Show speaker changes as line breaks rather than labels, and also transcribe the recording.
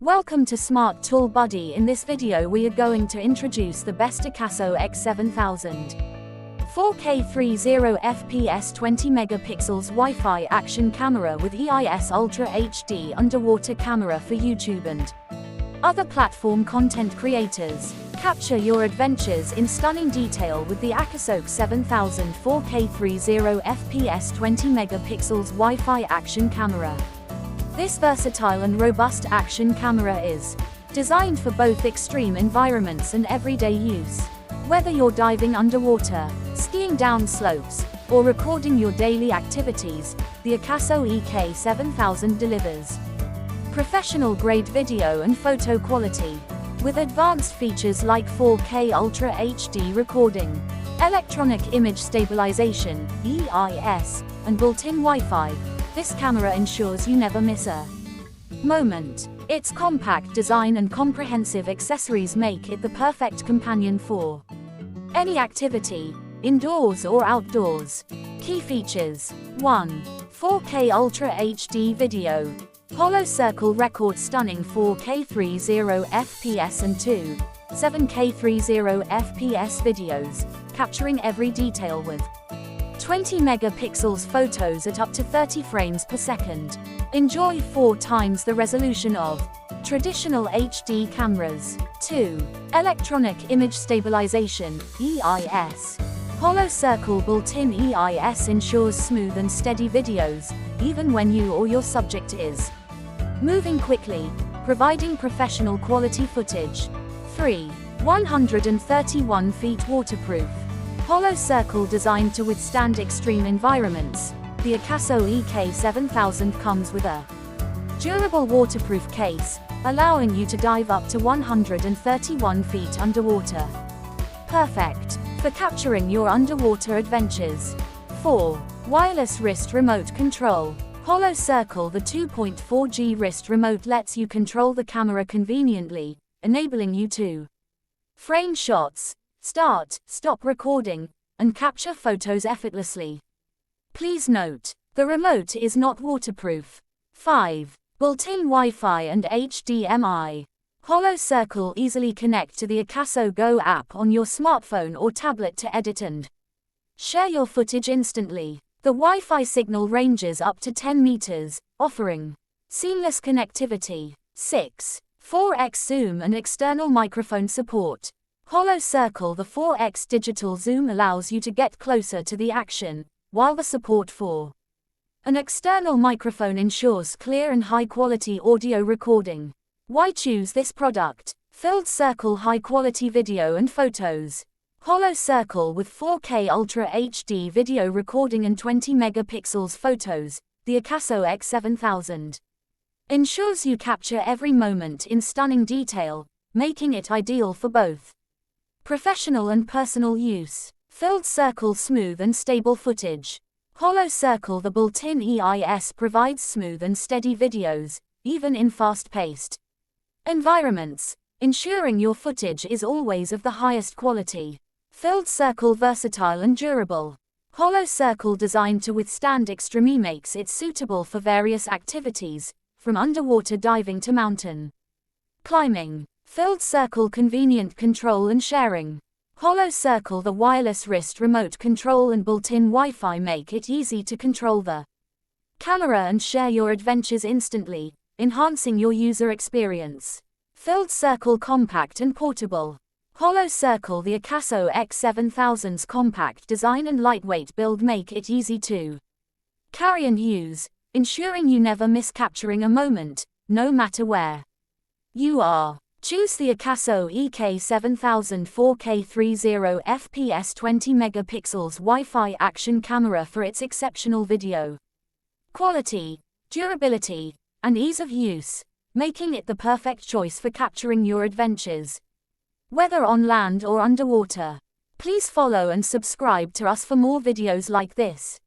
Welcome to Smart Tool Buddy. In this video we are going to introduce the best AKASO EK7000 4K 30fps 20 megapixels Wi-Fi action camera with EIS Ultra HD underwater camera for YouTube and other platform content creators. Capture your adventures in stunning detail with the AKASO EK7000 4K 30fps 20 megapixels Wi-Fi action camera. This versatile and robust action camera is designed for both extreme environments and everyday use. Whether you're diving underwater, skiing down slopes, or recording your daily activities, the AKASO EK7000 delivers professional-grade video and photo quality. With advanced features like 4K Ultra HD recording, electronic image stabilization, EIS, and built-in Wi-Fi, this camera ensures you never miss a moment. Its compact design and comprehensive accessories make it the perfect companion for any activity, indoors or outdoors. Key features: 1. 4K Ultra HD video. Hollow Circle records stunning 4K 30fps and 2. 7K 30fps videos, capturing every detail with 20 megapixels photos at up to 30 frames per second. Enjoy 4 times the resolution of traditional HD cameras. 2. Electronic image stabilization, EIS. Hollow Circle built-in EIS ensures smooth and steady videos, even when you or your subject is moving quickly, providing professional quality footage. 3. 131 feet waterproof. Hollow Circle designed to withstand extreme environments. The AKASO EK7000 comes with a durable waterproof case, allowing you to dive up to 131 feet underwater. Perfect for capturing your underwater adventures. 4. Wireless wrist remote control. Hollow Circle, the 2.4G wrist remote lets you control the camera conveniently, enabling you to frame shots, start, stop recording, and capture photos effortlessly. Please note, the remote is not waterproof. 5. Built-in Wi-Fi and HDMI. Hollow Circle easily connect to the AKASO Go app on your smartphone or tablet to edit and share your footage instantly. The Wi-Fi signal ranges up to 10 meters, offering seamless connectivity. 6. 4x zoom and external microphone support. Hollow Circle, the 4x digital zoom allows you to get closer to the action, while the support for an external microphone ensures clear and high-quality audio recording. Why choose this product? Filled Circle high-quality video and photos. Hollow Circle with 4K Ultra HD video recording and 20 megapixels photos, the AKASO EK7000 ensures you capture every moment in stunning detail, making it ideal for both professional and personal use. Filled Circle smooth and stable footage. Hollow Circle, the built-in EIS provides smooth and steady videos, even in fast-paced environments, ensuring your footage is always of the highest quality. Filled Circle versatile and durable. Hollow Circle designed to withstand extreme makes it suitable for various activities, from underwater diving to mountain climbing. Filled Circle convenient control and sharing. Hollow Circle, the wireless wrist remote control and built-in Wi-Fi make it easy to control the camera and share your adventures instantly, enhancing your user experience. Filled Circle compact and portable. Hollow Circle, the AKASO EK7000's compact design and lightweight build make it easy to carry and use, ensuring you never miss capturing a moment, no matter where you are. Choose the AKASO EK7000 4K 30fps 20 megapixels Wi-Fi action camera for its exceptional video quality, durability, and ease of use, making it the perfect choice for capturing your adventures, whether on land or underwater. Please follow and subscribe to us for more videos like this.